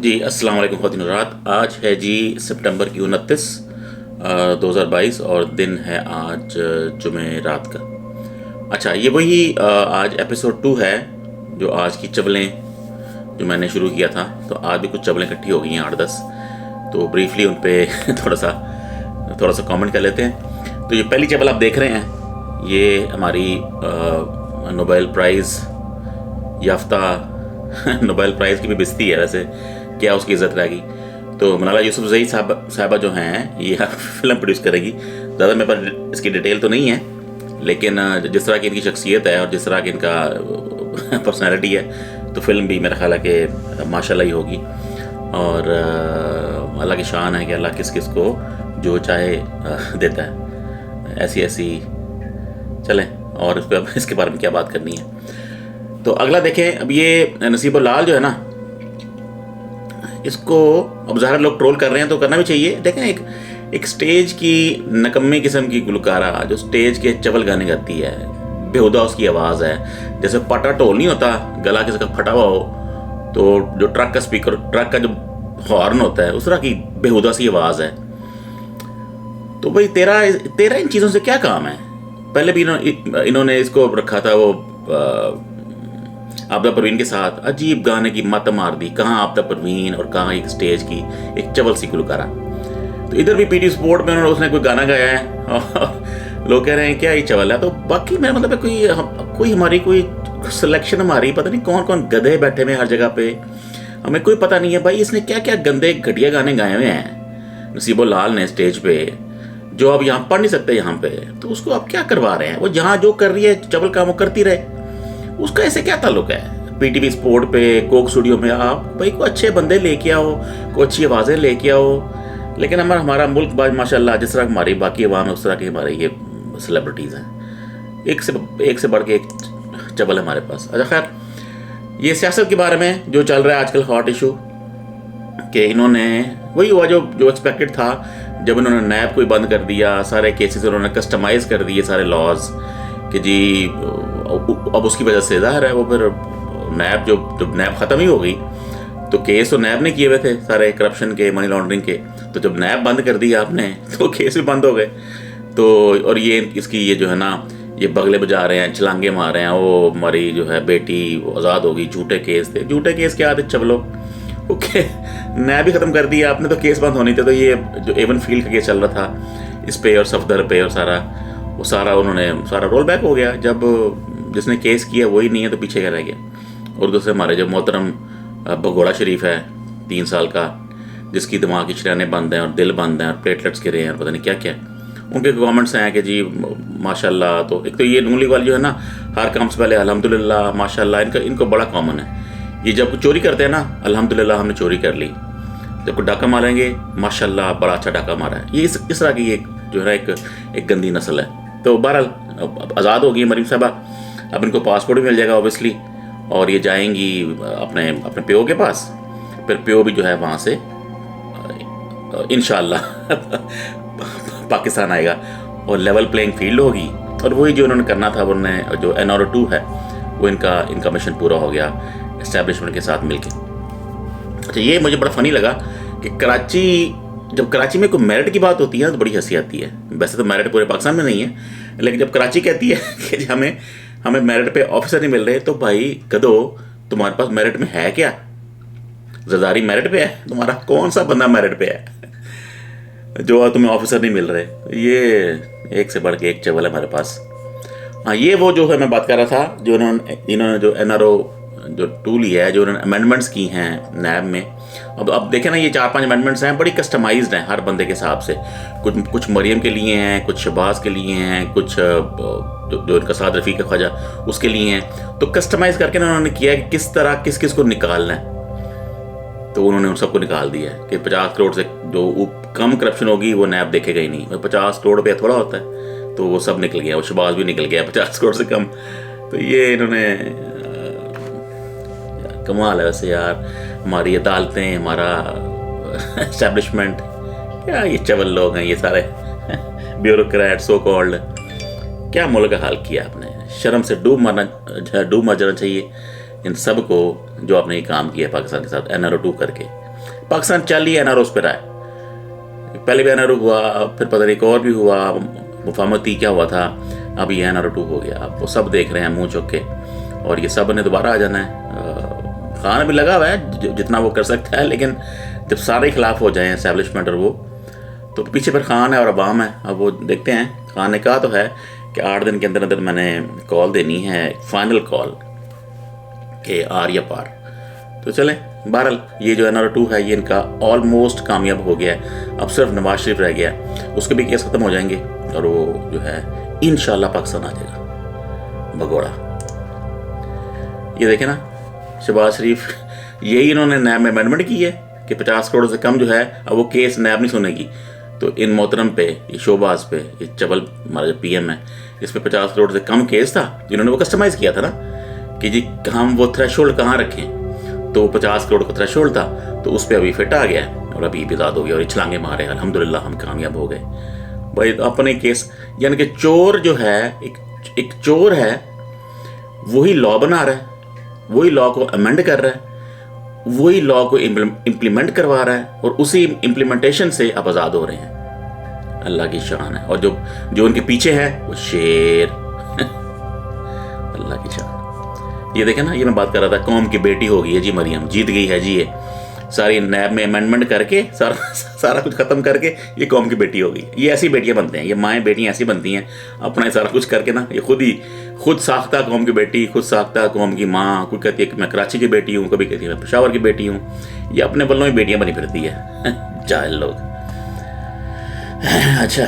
जी अस्सलाम वालेकुम ख़वातीन हज़रात। आज है जी सितंबर की 29 2022 और दिन है आज जुमे रात का। अच्छा, ये वही आज एपिसोड 2 है जो आज की चबलें जो मैंने शुरू किया था। तो आज भी कुछ चबलें इकट्ठी हो गई हैं 8-10, तो ब्रीफली उन पे थोड़ा सा कमेंट कर लेते हैं। तो ये पहली चबल आप देख रहे हैं, ये हमारी नोबेल प्राइज़ याफ्ता नोबेल प्राइज़ की भी बेइज्जती है। वैसे क्या उसकी इज़्ज़त रहेगी। तो मलाला यूसुफ़ज़ई साहबा जो हैं ये फिल्म प्रोड्यूस करेगी। ज़्यादा मेरे पास इसकी डिटेल तो नहीं है, लेकिन जिस तरह की इनकी शख्सियत है और जिस तरह की इनका पर्सनैलिटी है, तो फिल्म भी मेरा ख्याल है कि माशाल्लाह ही होगी। और अल्लाह की शान है कि अल्लाह किस किस को जो चाहे देता है। ऐसी चलें, और इस पर इसके बारे में क्या बात करनी है। तो अगला देखें, अब ये नसीबुल्लाह जो है ना, इसको अब ज़ाहिर लोग ट्रोल कर रहे हैं तो करना भी चाहिए। देखें, एक स्टेज की नकम्मी किस्म की गुलकारा जो स्टेज के चवल गाने गाती है, बेहुदा उसकी आवाज़ है। जैसे पटा ढोल नहीं होता, गला किसी का फटा हुआ हो, तो जो ट्रक का स्पीकर, ट्रक का जो हॉर्न होता है, उस तरह की बेहुदा सी आवाज़ है। तो भाई तेरा इन चीज़ों से क्या काम है। पहले भी इन्होंने इसको रखा था वो आपदा परवीन के साथ, अजीब गाने की मत मार दी। कहाँ आपदा परवीन और कहाँ एक स्टेज की एक चवल सी गुलकारा। तो इधर भी पीटी स्पोर्ट में उसने कोई गाना गाया है और लोग कह रहे हैं क्या ये चवल है। तो बाकी मेरा मतलब कोई हमारी कोई सिलेक्शन, हमारी पता नहीं कौन कौन गधे बैठे हुए हर जगह पे, हमें कोई पता नहीं है भाई इसने क्या क्या गंदे घटिया गाने गाए हुए हैं नसीबुल्लाह ने स्टेज पे, जो अब यहाँ पढ़ नहीं सकते यहाँ पे। तो उसको आप क्या करवा रहे हैं। वो जहाँ जो कर रही है चवल काम वो करती रहे, उसका ऐसे क्या ताल्लुक है। पीटीवी स्पोर्ट पे, कोक स्टूडियो में आप भाई को अच्छे बंदे लेके आओ, को अच्छी आवाज़ें लेके आओ। लेकिन हमारा मुल्क माशाल्लाह जिस तरह हमारी बाकी अवाम है, उस तरह के हमारे ये सेलिब्रिटीज़ हैं। एक से बढ़ के एक चबल है हमारे पास। अच्छा खैर, ये सियासत के बारे में जो चल रहा है आजकल हॉट इशू, कि इन्होंने वही हुआ जो एक्सपेक्टेड था। जब इन्होंने नैब को ही बंद कर दिया, सारे केसेस उन्होंने कस्टमाइज़ कर दिए, सारे लॉज, कि जी अब उसकी वजह से ज़ाहिर है वो फिर नैब जब नैब ख़त्म ही हो गई, तो केस तो नैब ने किए हुए थे सारे करप्शन के, मनी लॉन्ड्रिंग के। तो जब नैब बंद कर दिया आपने, तो केस भी बंद हो गए। तो और ये इसकी ये जो है ना, ये बगले बजा रहे हैं, छलांगे मार रहे हैं, वो हमारी जो है बेटी वो आज़ाद होगी। झूठे केस थे, झूठे केस क्या थे चलो ओके। नैब भी ख़त्म कर दिया आपने, तो केस बंद होनी थे। तो ये जो एवन फील्ड का केस चल रहा था, इस पे और सफदर पे, और सारा उन्होंने रोल बैक हो गया। जब जिसने केस किया वही नहीं है तो पीछे क्या रह गया। और दूसरे हमारे जो मोहतरम भगोड़ा शरीफ है 3 साल का, जिसकी दिमाग की शरीयानें बंद हैं और दिल बंद हैं और प्लेटलेट्स गिरे हैं, पता नहीं क्या क्या, उनके कमेंट्स हैं कि जी माशाल्लाह। तो एक तो ये नून लीग वाली जो है ना, हर काम से पहले अल्हम्दुलिल्लाह माशाल्लाह, इनको बड़ा कॉमन है। ये जब चोरी करते हैं ना, अल्हम्दुलिल्लाह हमने चोरी कर ली। जब कोई डाका मारेंगे, माशाल्लाह बड़ा अच्छा डाका मारा है। ये इस तरह की एक जो है ना एक गंदी नस्ल है। तो बहरहाल आज़ाद होगी मरीम साहबा, अब इनको पासपोर्ट भी मिल जाएगा ऑब्वियसली, और ये जाएंगी अपने पियो के पास। फिर पियो भी जो है वहाँ से इंशाअल्लाह पाकिस्तान आएगा और लेवल प्लेइंग फील्ड होगी। और वही जो उन्होंने करना था, उन्होंने जो NR2 है वो इनका मिशन पूरा हो गया इस्टेब्लिशमेंट के साथ मिलके। अच्छा, ये मुझे बड़ा फ़नी लगा कि जब कराची में कोई मेरिट की बात होती है तो बड़ी हंसी आती है। वैसे तो मेरिट पूरे पाकिस्तान में नहीं है, लेकिन जब कराची कहती है कि हमें मेरिट पे ऑफिसर नहीं मिल रहे, तो भाई गधो तुम्हारे पास मेरिट में है क्या। जरदारी मेरिट पे है तुम्हारा, कौन सा बंदा मेरिट पे है जो तुम्हें ऑफिसर नहीं मिल रहे। ये एक से बढ़ के एक चवल है हमारे पास। हाँ, ये वो जो है मैं बात कर रहा था, जो इन्होंने जो NRO जो टूल ही है, जो उन्होंने अमेंडमेंट्स की हैं नैब में। अब देखें ना, ये 4-5 अमेंडमेंट्स हैं, बड़ी कस्टमाइज्ड हैं हर बंदे के हिसाब से। कुछ मरियम के लिए हैं, कुछ शहबाज के लिए हैं, कुछ जो इनका साद रफ़ीक है ख्वाजा उसके लिए हैं। तो कस्टमाइज़ करके ना उन्होंने किया है कि किस तरह किस को निकालना है। तो उन्होंने उन सबको निकाल दिया है कि 50 करोड़ से जो कम करप्शन होगी वो नैब देखेगा ही नहीं। 50 करोड़ रुपया थोड़ा होता है, तो वो सब निकल गया, वो शहबाज भी निकल गया 50 करोड़ से कम। तो ये इन्होंने कमाल है वैसे यार, हमारी अदालतें, हमारा एस्टेब्लिशमेंट, क्या ये चवल लोग हैं ये सारे ब्यूरोक्रेट सो कॉल्ड। क्या मुल्क का हाल किया आपने। शर्म से डूब मर जाना चाहिए इन सब को जो आपने ये काम किया पाकिस्तान के साथ NR2 करके। पाकिस्तान चल ही एनआरओ पे रहा है। पहले भी एनआरओ हुआ, फिर पता नहीं एक और भी हुआ, मुफाहमती क्या हुआ था, अभी एनआरओ 2 हो गया। अब वो सब देख रहे हैं मुंह चुक के, और ये सब ने दोबारा आ जाना है। खान भी लगा हुआ है जितना वो कर सकता है, लेकिन जब सारे खिलाफ हो जाए एस्टैब्लिशमेंट और वो, तो पीछे फिर खान है और अवाम है। अब वो देखते हैं। खान ने कहा तो है कि 8 दिन के अंदर अंदर मैंने कॉल देनी है, फाइनल कॉल के आर या पार। तो चलें, बहरहाल ये जो एनआरओ 2 है ये इनका ऑलमोस्ट कामयाब हो गया है। अब सिर्फ नवाज शरीफ रह गया, उसके भी केस ख़त्म हो जाएंगे और वो जो है इंशाल्लाह पाकिस्तान आ जाएगा भगोड़ा। ये देखें ना, शहबाज शरीफ, यही इन्होंने नैब में अमेंडमेंट की है कि 50 करोड़ से कम जो है अब वो केस नैब नहीं सुनेगी। तो इन मोहतरम पे, ये शोबाज पे, ये चवल हमारा जो पीएम है, इस पे 50 करोड़ से कम केस था, जिन्होंने वो कस्टमाइज़ किया था ना कि जी हम वो थ्रेशोल्ड कहाँ रखें। तो 50 करोड़ का थ्रेशोल्ड था, तो उस पर अभी फिट आ गया और अभी बिजाद हो गया और छलांगे मारे। अल्हम्दुलिल्लाह हम कामयाब हो गए भाई। अपने केस यानी कि चोर जो है, एक चोर है, वही लॉ बना रहा है, वही लॉ को अमेंड कर रहा है, वही लॉ को इम्प्लीमेंट करवा रहा है, और उसी इम्प्लीमेंटेशन से अब आज़ाद हो रहे हैं। अल्लाह की शान है। और जो उनके पीछे है वो शेर अल्लाह की शान। ये देखें ना, ये मैं बात कर रहा था, कौम की बेटी हो गई है जी मरियम, जीत गई है जी। ये सारी नैब में अमेंडमेंट करके सारा कुछ ख़त्म करके ये कौम की बेटी हो गई। ये ऐसी बेटियां बनते हैं, ये माएँ बेटियां ऐसी बनती हैं, अपना सारा कुछ करके ना। ये खुद साख्ता कौम की बेटी, खुद साख्ता कौम की माँ। कोई कहती है कि मैं कराची की बेटी हूँ, कभी कहती है मैं पेशावर की बेटी हूँ। ये अपने बल्लों में बेटियां बनी फिरती है जाहिल लोग। अच्छा,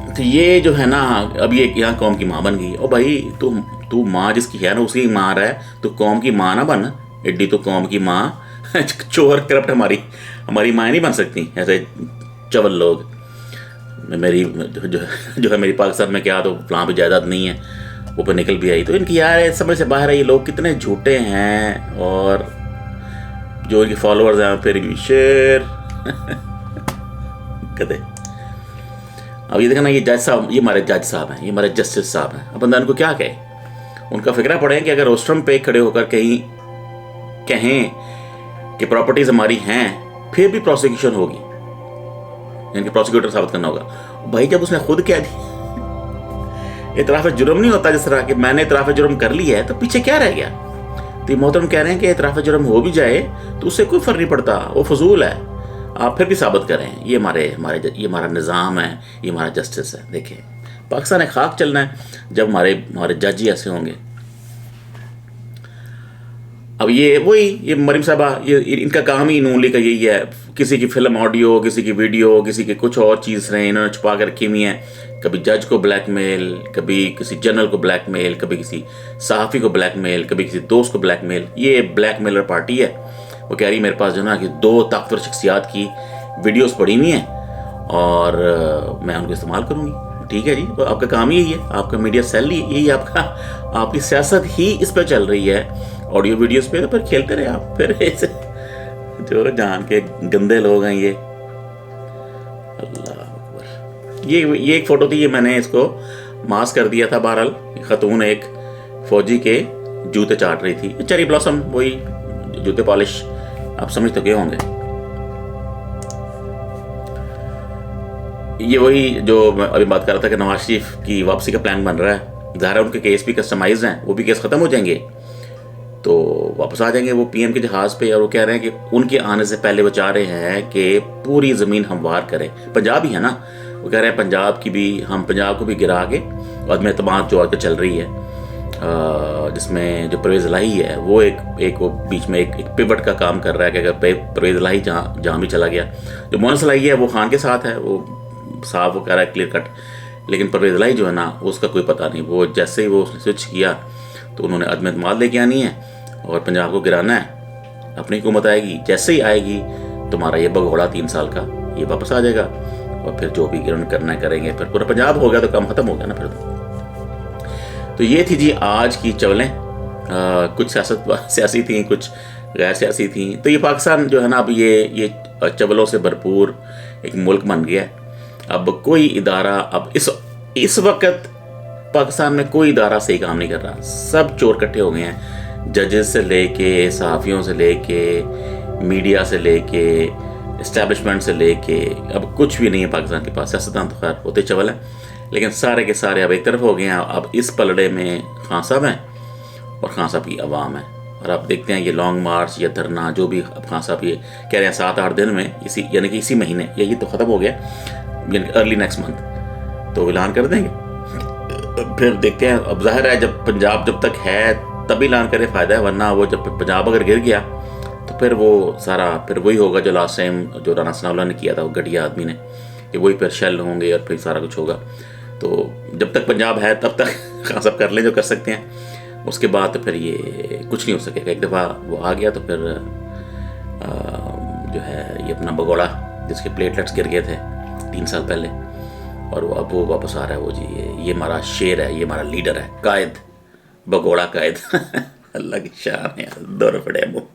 तो ये जो है ना, अब ये यहाँ कौम की माँ बन गई। और भाई तू माँ जिसकी है ना उसकी माँ रहा है, तो कौम की माँ ना बन। एड्डी तो कौम की माँ चोर करप्ट हमारी माँ नहीं बन सकती ऐसे चवल लोग। मेरी जो है मेरी पाकिस्तान में क्या, तो वहाँ पे जायदाद नहीं है, वो पे निकल भी आई। तो इनकी यार समझ से बाहर है, ये लोग कितने झूठे हैं। और जो इनके फॉलोअर्स हैं फिर भी शेर कदे। अब ये देखा ना, ये जज साहब, ये हमारे जज साहब हैं, ये हमारे जस्टिस साहब हैं। अब बंदा इनको क्या कहे, उनका फिक्रा पड़े कि अगर रोस्ट्रम पे खड़े होकर कहीं कहें कि प्रॉपर्टीज हमारी हैं, फिर भी प्रोसिक्यूशन होगी, यानी कि प्रोसिक्यूटर साबित करना होगा। भाई जब उसने खुद कह दी, इतराफ़ जुर्म नहीं होता जिस तरह कि मैंने इतराफ़ जुर्म कर लिया है, तो पीछे क्या रह गया। तो ये मोहतरम कह रहे हैं कि इतराफ़ जुर्म हो भी जाए तो उससे कोई फर्क नहीं पड़ता, वो फजूल है, आप फिर भी साबित करें। ये हमारा निज़ाम है, ये हमारा जस्टिस है। देखें, पाकिस्तान खाक चलना है जब हमारे जज ही ऐसे होंगे। अब ये मरीम साहबा, ये इनका काम ही नून लीग का यही है, किसी की फिल्म ऑडियो, किसी की वीडियो, किसी की कुछ और चीज़ रहे इन्होंने छुपा कर रखी हुई है। कभी जज को ब्लैकमेल, कभी किसी जनरल को ब्लैकमेल, कभी किसी सहाफ़ी को ब्लैकमेल, कभी किसी दोस्त को ब्लैकमेल। ये ब्लैकमेलर पार्टी है। वो कह रही है मेरे पास जो ना कि 2 ताकतवर शख्सियात की वीडियोस पड़ी हुई हैं और मैं उनको इस्तेमाल करूँगी। ठीक है जी, तो आपका काम ही यही है, आपका मीडिया सेल ही यही आपकी सियासत ही इस पर चल रही है, ऑडियो वीडियोस पे। तो फिर खेलते रहे आप, फिर ऐसे जो जान के गंदे लोग हैं ये। अल्लाह अकबर। ये एक फ़ोटो थी, ये मैंने इसको मास्क कर दिया था। बहरहाल ख़तून एक फ़ौजी के जूते चाट रही थी, चेरी ब्लॉसम, वही जूते पॉलिश, आप समझ तो गए होंगे। ये वही जो मैं अभी बात कर रहा था कि नवाज शरीफ की वापसी का प्लान बन रहा है। ज़ाहिर है उनके केस भी कस्टमाइज हैं, वो भी केस ख़त्म हो जाएंगे तो वापस आ जाएंगे वो पीएम के जहाज़ पे। और वो कह रहे हैं कि उनके आने से पहले वो चाह रहे हैं कि पूरी ज़मीन हमवार करें। पंजाब ही है ना, वो कह रहे हैं पंजाब को भी गिरा के, और में एतमाद जो आगे चल रही है, जिसमें जो परवेज़ इलाही है वो एक वो बीच में एक पिवट का काम कर रहा है कि अगर परवेज़ इलाही जहाँ भी चला गया, जो मोहन इलाही है वो खान के साथ है, वो साफ वो कह रहा है क्लियर कट, लेकिन परवेज़ इलाही जो है ना उसका कोई पता नहीं। वो जैसे ही वो उसने स्विच किया तो उन्होंने अदम एतमाद लेके आनी है और पंजाब को गिराना है। अपनी हुकूमत आएगी, जैसे ही आएगी तुम्हारा ये भगोड़ा 3 साल का ये वापस आ जाएगा और फिर जो भी गिरन करना करेंगे, फिर पूरा पंजाब हो गया तो काम ख़त्म हो गया ना फिर तो ये थी जी आज की चवलें। कुछ सियासी थी, कुछ गैर सियासी थी। तो ये पाकिस्तान जो है ना अब ये चवलों से भरपूर एक मुल्क बन गया है। अब कोई इदारा, अब इस वक्त पाकिस्तान में कोई इदारा सही काम नहीं कर रहा, सब चोर इकट्ठे हो गए हैं, जजेस से लेके, सहाफ़ियों से लेके, मीडिया से लेके इस्टेब्लिशमेंट से लेके अब कुछ भी नहीं है पाकिस्तान के पास। सियासतदान तो खैर होते चवल हैं, लेकिन सारे के सारे अब एक तरफ हो गए हैं। अब इस पलड़े में खान साहब हैं और खान साहब की आवाम है। और आप देखते हैं ये लॉन्ग मार्च या धरना जो भी अब खान साहब ये कह रहे हैं 7-8 दिन में, इसी यानी कि इसी महीने, यही तो ख़त्म हो गया, यानी अर्ली नेक्स्ट मंथ तो ऐलान कर देंगे। फिर देखते हैं। अब जाहिर है जब पंजाब जब तक है तभी ऐलान करे फ़ायदा है, वरना वो जब पंजाब अगर गिर गया तो फिर वो सारा फिर वही होगा जो लास्ट टाइम जो राना सनाउल्लाह ने किया था, वो घटिया आदमी ने, कि वही फिर शेल होंगे और फिर सारा कुछ होगा। तो जब तक पंजाब है तब तक खान साहब कर लें जो कर सकते हैं, उसके बाद तो फिर ये कुछ नहीं हो सकेगा। एक दफ़ा वो आ गया तो फिर जो है ये अपना भगोड़ा जिसके प्लेटलेट्स गिर गए थे 3 साल पहले, और वो अब वो वापस आ रहा है। वो जी ये हमारा शेर है, ये हमारा लीडर है, कायद, भगोड़ा कायद। अल्लाह की शान है, दौर पड़े मुँह।